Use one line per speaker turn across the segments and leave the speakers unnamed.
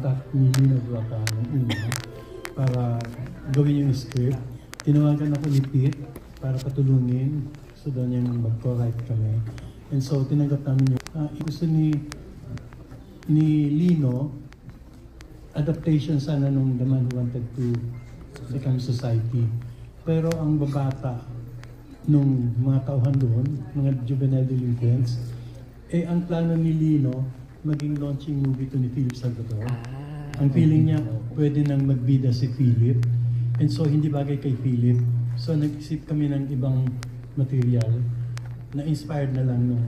kinontak ni Lino Duaca ng una para gawin yung script. Tinawagan ako ni Pete para patulungin. So doon yung mag-co-write kami. And so tinanggap namin yung gusto ni Lino, adaptation sana nung The Man Who Wanted to Become Society. Pero ang babata nung mga tauhan doon, mga juvenile delinquents, ang plano ni Lino, maging launching movie to ni Philip Salvador. Ang feeling niya, pwede nang magbida si Philip. And so, hindi bagay kay Philip. So, nag-isip kami ng ibang material na inspired na lang nung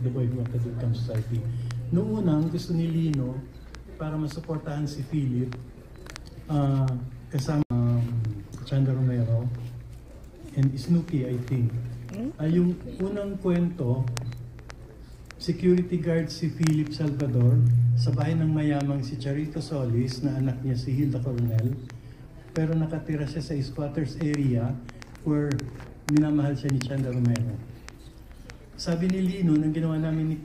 The Boy Who Wanted to Become Society. Noong unang, gusto ni Lino, para masuportahan si Philip, kasama Chandra Romero, and Snooki, I think. Yung unang kwento, security guard si Philip Salvador sa bahay ng mayamang si Charito Solis na anak niya si Hilda Coronel, pero nakatira siya sa squatters area where minamahal siya ni Chandra Romero. Sabi ni Lino, nang ginawa namin ni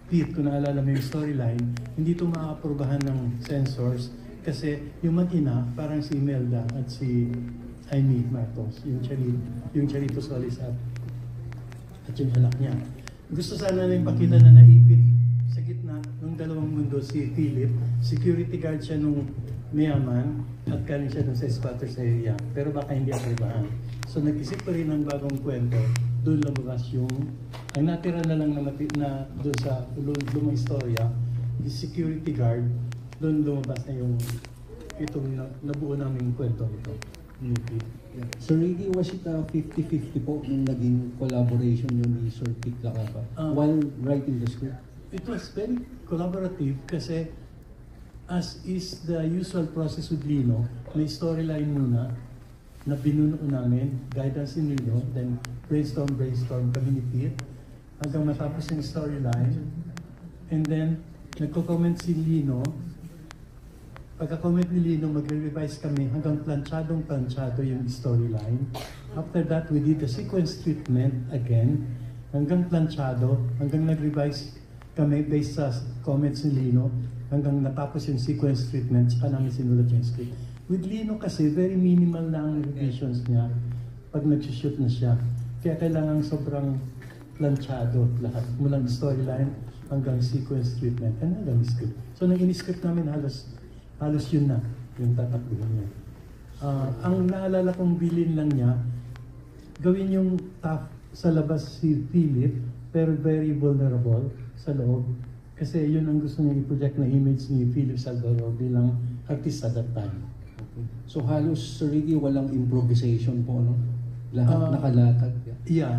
Pete, kung naalala mo yung storyline, hindi ito maaaprobahan ng censors kasi yung mag-ina, parang si Imelda at si Amy Marcos, yung Charito Solis at yung anak niya. Gusto sana na ipakita na naipit sa gitna ng dalawang mundo si Philip. Security guard siya nung mayaman at galing siya dun sa squatters area. Pero baka hindi aprobahan. So nag-isip pa rin ng bagong kwento. Doon lumabas yung, ang natira na lang na doon sa lumang istorya, yung security guard, doon lumabas na yung itong nabuo naming kwento ito.
Yeah. So really, was it a 50-50 po nung naging collaboration yun ni Sir Pete Lacapa while writing the script?
It was very collaborative kasi as is the usual process with Lino, may storyline muna na binuno namin, guidance ni Lino, then brainstorm kami ni Pete hanggang matapos yung storyline. And then, nagko-comment si Lino. Pagka-comment ni Lino, magre-revise kami hanggang planchadong-planchado yung storyline. After that, we did the sequence treatment again, hanggang planchado, hanggang nag-revise kami based sa comments ni Lino, hanggang natapos yung sequence treatment, saka namin sinulat yung script. With Lino kasi, very minimal na ang revisions niya pag nag-shoot na siya. Kaya kailangan sobrang planchado lahat, mulang storyline hanggang sequence treatment, and hanggang script. So, nang in-script namin halos yun na, yung tatakbuhan niya. Ang naalala kong bilin lang niya, gawin yung tough sa labas si Philip, pero very vulnerable sa loob. Kasi yun ang gusto niya i-project na image ni Philip Salvador bilang artist at that time.
Okay. So halos, Sir Ricky, walang improvisation po, no? Lahat nakalatag.
Yeah,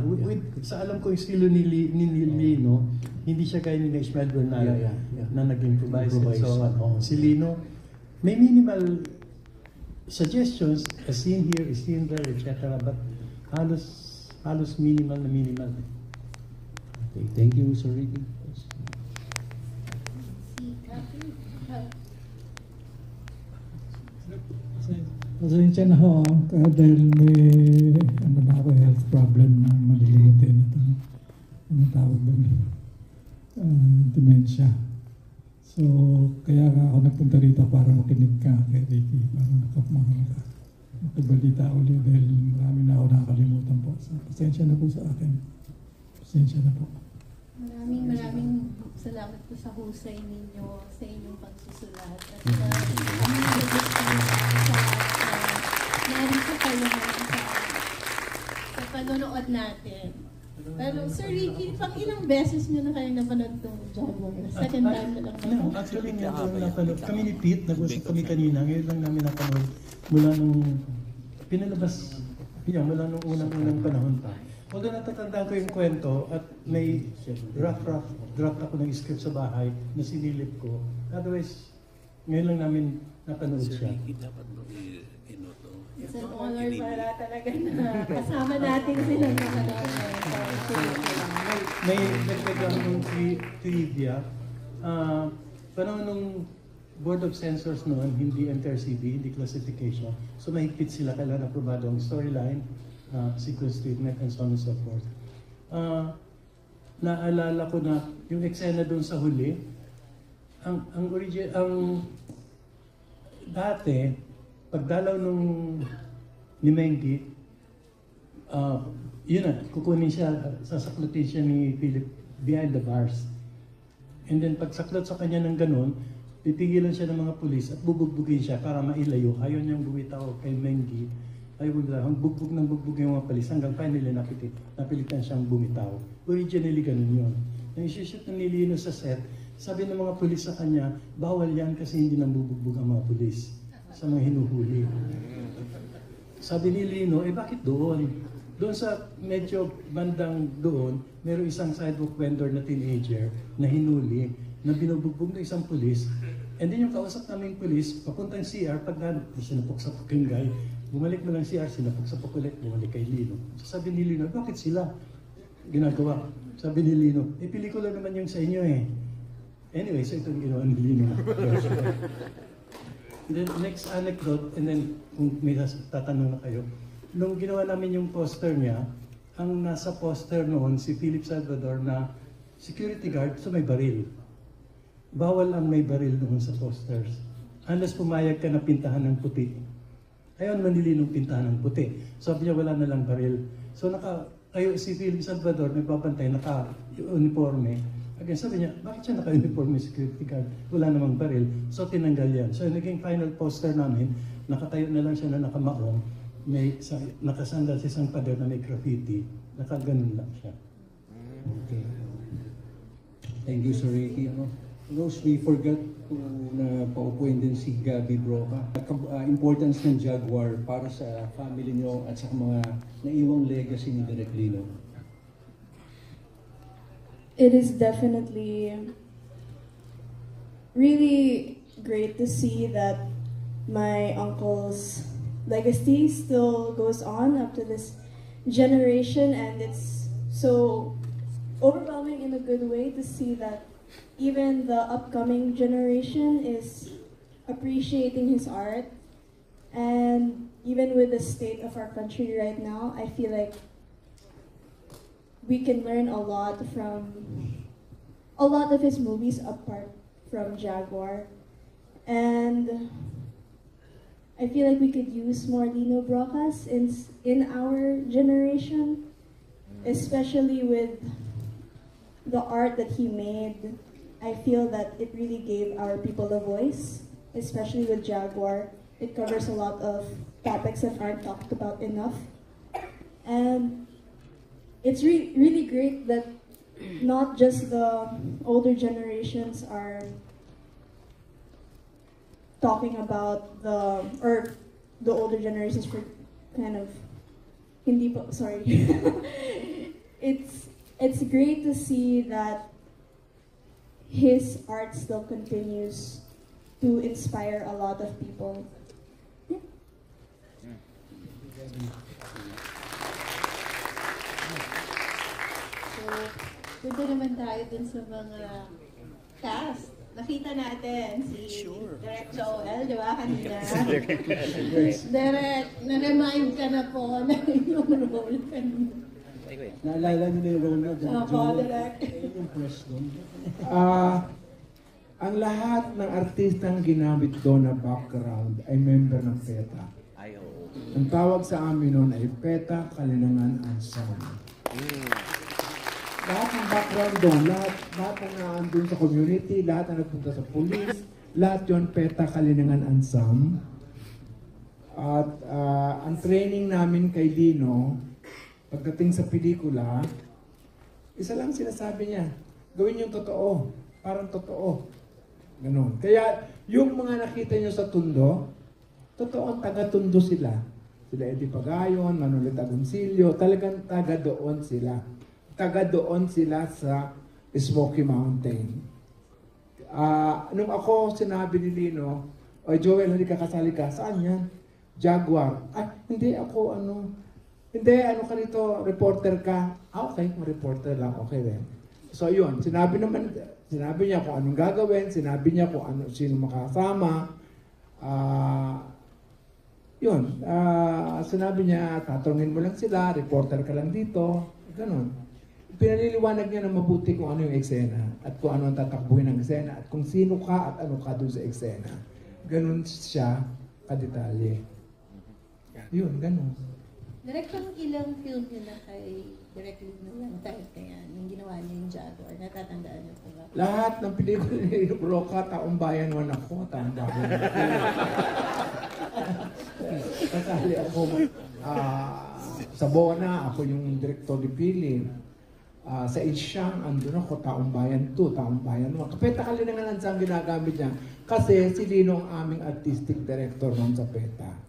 sa alam ko yung estilo ni Lino, hindi siya kaya ni Ishmael Bernal na nag-improvise. So, si Lino, may minimal suggestions, a scene here, a scene there, etc. But halos minimal na minimal.
Okay, thank you, Sir Ricky.
Pasensya na ho, dahil may health problem na malilimutin ito. Ano tawag doon? Dementia. So, kaya nga ako nagpunta rito para makinig ka kay Ricky, para makabalita ulit dahil marami na ako nakakalimutan po. So, pasensya na po sa akin. Pasensya na po.
Maraming salamat po sa husay ninyo, sa inyong pagsusulat. At narito kayo sa panonood natin. Pero Sir Ricky, pang ilang beses nyo na kayo napanood itong John Wayne? Second time na lang ba?
No, actually, napanood. Kami ni Pete, nag-usap kami kanina. Ngayon lang namin napanood mula nung pinalabas, mula nung unang panahon pa. Although natatandaan ko yung kwento at may rough draft ako ng script sa bahay na sinilip ko. Otherwise, ngayon lang namin napanood siya.
It's an honor para talaga na kasama natin silang nakanood.
May nagpaglang ng trivia. Panahon nung Board of Censors noon, hindi NTRCB, hindi classification. So mahigpit sila, kailangan aprobado ang storyline, sequence treatment, and so on and so forth. Naalala ko na yung eksena doon sa huli, ang dati, pagdalaw nung ni Mengi, yun na, kukunin siya, sasaklutin siya ni Philip behind the bars. And then pagsaklot sa kanya ng ganun, pipigilan siya ng mga pulis at bubugbugin siya para mailayo. Ayaw niyang bumitaw kay Mengi. Ayaw bumitaw. Ang bugbog ng bugbog yung mga pulis hanggang finally napilitan siyang bumitaw. Originally ganun yun. Nang isushoot na ni Lino sa set, sabi ng mga pulis sa kanya, bawal yan kasi hindi nang bubugbog ang mga pulis sa mga hinuhuli. Sabi ni Lino, bakit doon? Doon sa medyo bandang doon, mayroong isang sidewalk vendor na teenager na hinuli, na binubugbog ng isang pulis. And then yung kausap naming pulis, papuntang CR, pag sinapok-sapok yung guy, bumalik mo lang CR, sinapok-sapok ulit, bumalik kay Lino. So sabi ni Lino, bakit sila ginagawa? Sabi ni Lino, pelikula naman yung sa inyo eh. Anyway, so ito yung ginawa ni Lino. And then next anecdote, and then kung may tatanong na kayo, nung ginawa namin yung poster niya, ang nasa poster noon si Philip Salvador na security guard, so may baril. Bawal ang may baril noon sa posters. Unless pumayag ka na pintahan ng puti. Ayaw naman nili nung pintahan ng puti. Sabi niya wala na lang baril. So si Philip Salvador nagbabantay, naka-uniforme. Again, sabi niya, bakit siya naka-uniforme security guard? Wala namang baril. So tinanggal yan. So naging final poster namin, nakatayo na lang siya na nakamaong, nakasandal sa isang pader na may graffiti. Nakaganon lang siya.
Okay. Thank you, Sir Ricky. Rose, we forgot to na paupuin din si Gabby Broca. Importance ng Jaguar para sa family niyo at sa mga naiwang legacy ni Direk Lino.
It is definitely really great to see that my uncle's legacy still goes on up to this generation, and it's so overwhelming in a good way to see that even the upcoming generation is appreciating his art. And even with the state of our country right now, I feel like we can learn a lot from a lot of his movies apart from Jaguar. And I feel like we could use more Lino Brocas in our generation, especially with the art that he made. I feel that it really gave our people a voice, especially with Jaguar. It covers a lot of topics that aren't talked about enough. And it's really great that not just the older generations are talking about the older generations for kind of hindi po, sorry. It's great to see that his art still continues to inspire a lot of people. Yeah.
So, punta naman tayo dun sa mga cast. Nakita natin si Direk Joel, di ba, kanina? Direk, na-remind ka na po na yung role kanina.
Naalala niyo na yung role na
Opo, Direk.
yung press doon.
Ang lahat ng artistang ginamit doon na background ay member ng PETA. Ang tawag sa amin noon ay PETA Kalinangan Ensemble. Lahat ng background doon, lahat na naandun sa community, lahat na nagpunta sa police, lahat yon PETA Kalinangan Ensemble. At ang training namin kay Lino, pagdating sa pelikula, isa lang sinasabi niya, gawin yung totoo, parang totoo. Ganon. Kaya yung mga nakita niyo sa Tundo, totoong taga-Tundo sila. Sila Eddie Pagayon, Manuel Agoncillo, talagang taga doon sila. Taga doon sila sa Smoky Mountain. Nung ako sinabi ni Lino, "Oy Joel, hindi ka kasali ka." Saan yan? Jaguar. Hindi ako Hindi, ka nito, reporter ka. Okay, reporter lang, okay then. So yun, sinabi niya kung anong gagawin, sinabi niya kung sino makasama. Sinabi niya, tatanungin mo lang sila, reporter ka lang dito, ganun. Pinaliliwanag niya na mabuti kung ano yung eksena at kung ano ang tatakbuhin ng eksena at kung sino ka at ano ka doon sa eksena. ganun siya kadetalye. Yun, ganun.
Direct pang ilang film yun na kay Direct Lino lang tayo kaya yung ginawa niya yung Jaguar. Natatandaan niyo po ba?
Lahat ng pelikula ni Lino Broca, Taong Bayan 1 ako, Taong Bayan 2. Kasali ako sa Bona, ako yung director ni Philip. Sa Isyang, andun ako, Taong Bayan 2, Taong Bayan 1. Kapeta Kalinangan ang ginagamit niya. Kasi si Lino ang aming artistic director noon sa PETA.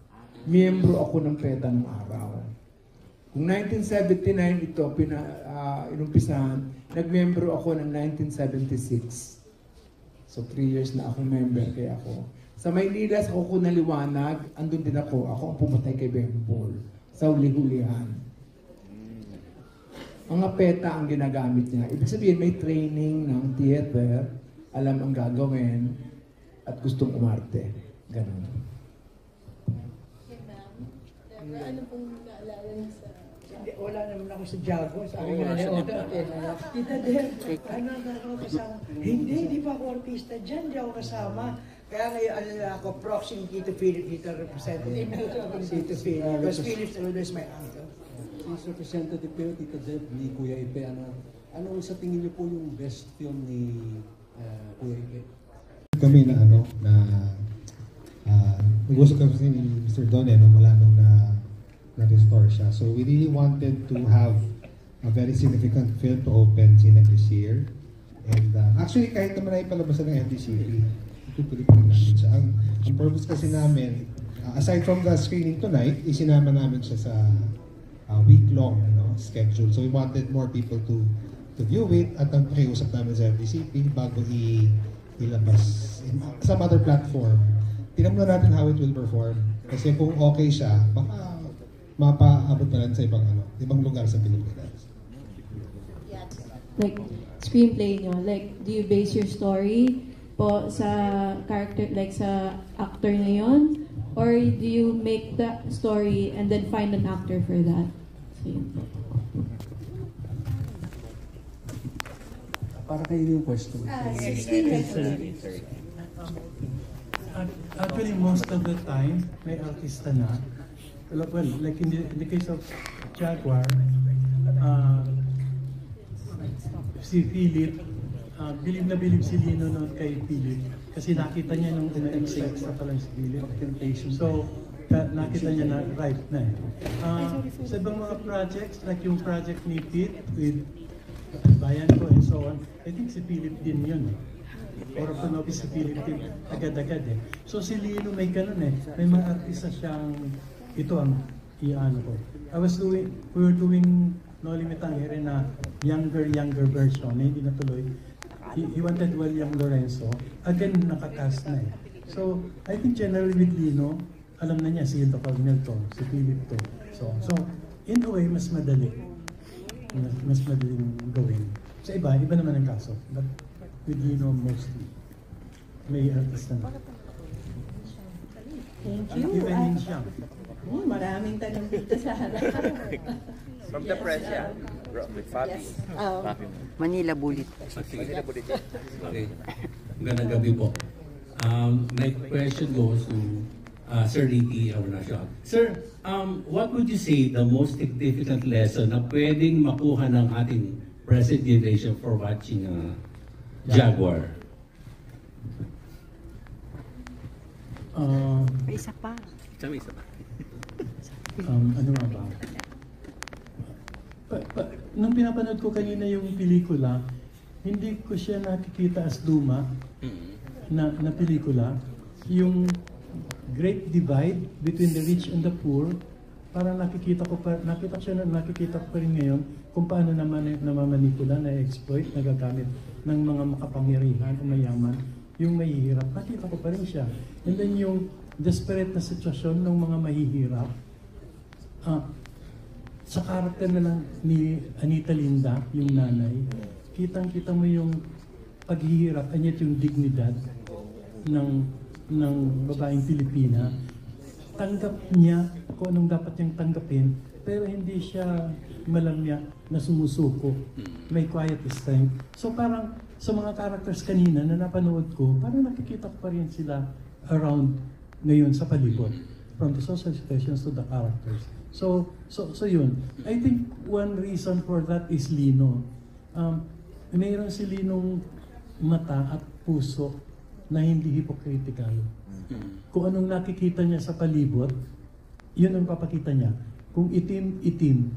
Miyembro ako ng PETA ng araw. Kung 1979 ito inumpisahan, nagmembro ako ng 1976. So 3 years na akong member kaya ako. Sa Maynila, sa Kuko na Liwanag, andun din ako. Ako ang pumatay kay Bembol sa huli-hulihan. Mga PETA ang ginagamit niya. Ibig sabihin, may training ng theater, alam ang gagawin, at gustong umarte. Ganun.
Okay, ma'am. Deborah, ano pong naalala niyo sa...
Hindi, wala naman ako sa Jaguar. Sa akin nga Tita Deb, ano ako kasama? Hindi pa ako artista dyan. Hindi ako kasama. Kaya ngayon, ano na ako, proxy ni Tito Philip, dito representative ng Tito Philip. Because Philip Saludo is my uncle.
Please, Representative kayo, Tita Deb, ni Kuya Ipe, ano sa tingin niyo po yung best film ni Kuya Ipe?
Kami na nag-usap kami ni Mr. Don mula nung na-restore siya. So we really wanted to have a very significant film to open this year. And actually kahit naman ay palabasan ng NDCP, itutuloy pa rin namin siya. Ang purpose kasi namin, aside from the screening tonight, isinama namin siya sa week-long schedule. So we wanted more people to view it at ang pakiusap namin sa NDCP bago ilabas in some other platform. Tingnan muna natin how it will perform. Kasi kung okay siya, baka mapaabot na lang sa ibang lugar sa Pilipinas.
Like, screenplay nyo, like, do you base your story po sa character, like sa actor na yun? Or do you make the story and then find an actor for that? So,
Para kayo yung question.
Actually, most of the time, may artista na. Well, like in the case of Jaguar, si Philip, bilib na bilib si Lino noon kay Philip. Kasi nakita niya nung una-expect sa palang si Philip. So, nakita niya na right na eh. Sa ibang mga projects, like yung project ni Pete with Bayan ko and so on, I think si Philip din yun eh. Or panobi si Philip din agad-agad eh. So si Lino may ganun eh. May mga artista siyang, ito ang iano ko. We were doing No Limit Tangere na younger version na hindi natuloy. He wanted William Lorenzo. Again, nakakast na eh. So, I think generally with Lino, alam na niya si Hilda Cornel to, si Philip to. So in a way, mas madali. Mas madaling gawin. Sa iba naman ang kaso. But with Lino mostly, may artista na.
Thank you.
Even siya.
Maraming tanong dito sa harap.
From the press, yeah. With Fabi.
Yes.
Manila Bullet.
Manila Bullet.
Okay. Magandang gabi po. My question goes to Sir Ricky Aurnacion. Sir, what would you say the most significant lesson na pwedeng makuha ng ating present generation for watching Jaguar?
Isa pa.
Isa pa.
Ano nga ba? Nung pinapanood ko kanina yung pelikula, hindi ko siya nakikita as luma na pelikula. Yung Great Divide between the rich and the poor, parang nakikita ko pa rin ngayon kung paano naman namamanipula, na-exploit, nagagamit ng mga makapangyarihan o mayaman yung mahihirap. Nakita ko pa rin siya. And then yung desperate na sitwasyon ng mga mahihirap, sa karakter na lang ni Anita Linda, yung nanay, kitang-kita mo yung paghihirap, anyat yung dignidad ng babaeng Pilipina. Tanggap niya kung anong dapat niyang tanggapin, pero hindi siya malamya na sumusuko. May quiet strength. So parang sa mga characters kanina na napanood ko, parang nakikita ko pa rin sila around ngayon sa palibot, from the social situations to the characters. So yun. I think one reason for that is Lino. Mayroon si Linong mata at puso na hindi hypocritical. Kung anong nakikita niya sa palibot, yun ang papakita niya. Kung itim, itim.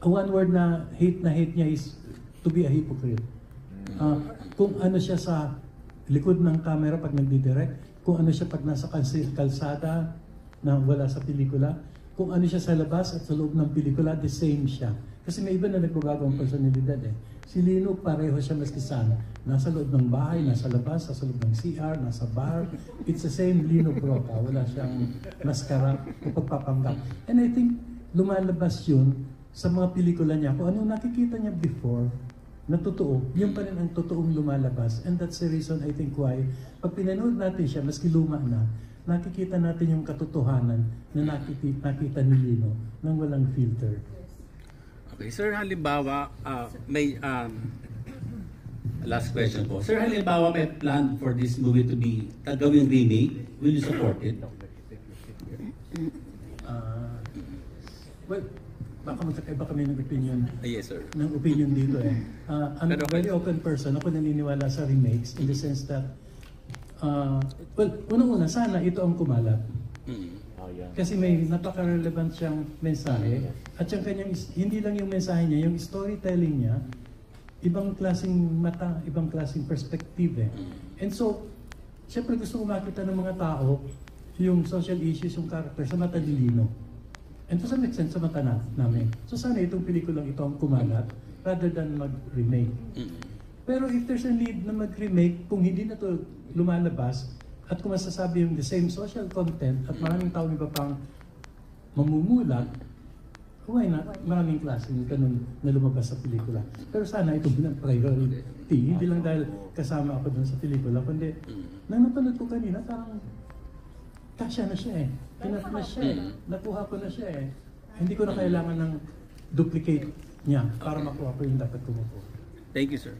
One word na hate niya is to be a hypocrite. Kung ano siya sa likod ng camera pag nagdidirect, kung ano siya pag nasa kalsada na wala sa pelikula, kung ano siya sa labas at sa loob ng pelikula, the same siya. Kasi may iba na nagbabago ang personalidad eh. Si Lino pareho siya maski sana. Nasa loob ng bahay, nasa labas, nasa loob ng CR, nasa bar. It's the same Lino Broca. Wala siyang maskara o pagpapanggap. And I think lumalabas yun sa mga pelikula niya. Kung ano nakikita niya before, na totoo, yun pa rin ang totoong lumalabas. And that's the reason I think why, pag pinanood natin siya, maski luma na, nakikita natin yung katotohanan na nakita ni Lino nang walang filter.
Okay, sir, halimbawa, may last question po. Sir, halimbawa may plan for this movie to be gawing remake, will you support it?
Well, baka magkakaiba kami ng opinion.
Yes, sir.
Ng opinion dito eh. I'm a very open person. Ako naniniwala sa remakes in the sense that, well, unang-una, sana ito ang kumalat. Kasi may napaka-relevant siyang mensahe. At yung kanyang, hindi lang yung mensahe niya, yung storytelling niya, ibang klaseng mata, ibang klaseng perspective eh. And so, siyempre gusto ko makita ng mga tao yung social issues, yung character sa mata ni Lino. And to some extent, sa mata namin. So sana itong pelikulang ito ang kumalat rather than mag-remake. Pero if there's a need na mag-remake, kung hindi na ito lumalabas, at kung masasabi yung the same social content at maraming tao iba pang mamumulat, why not? Maraming klaseng ganun na lumabas sa pelikula. Pero sana ito bilang priority. Hindi lang dahil kasama ako dun sa pelikula, kundi nang napanood ko kanina, parang kasya na siya eh. Pinat na siya eh. Nakuha ko na siya eh. Hindi ko na kailangan ng duplicate niya para makuha ko yung dapat kumuha.
Thank you, sir.